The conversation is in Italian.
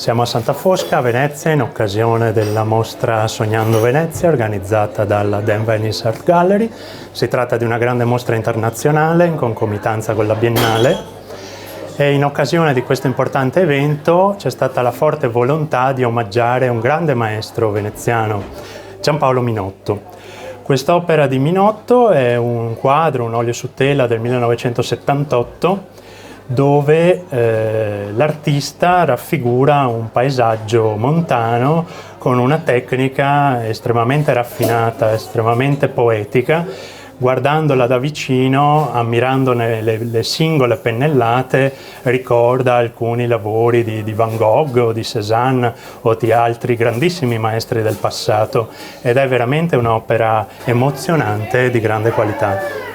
Siamo a Santa Fosca, a Venezia, in occasione della mostra Sognando Venezia, organizzata dalla Dan Venice Art Gallery. Si tratta di una grande mostra internazionale in concomitanza con la Biennale e in occasione di questo importante evento c'è stata la forte volontà di omaggiare un grande maestro veneziano, Giampaolo Minotto. Quest'opera di Minotto è un quadro, un olio su tela del 1978, dove l'artista raffigura un paesaggio montano con una tecnica estremamente raffinata, estremamente poetica. Guardandola da vicino, ammirandone le singole pennellate, ricorda alcuni lavori di Van Gogh o di Cézanne o di altri grandissimi maestri del passato, ed è veramente un'opera emozionante di grande qualità.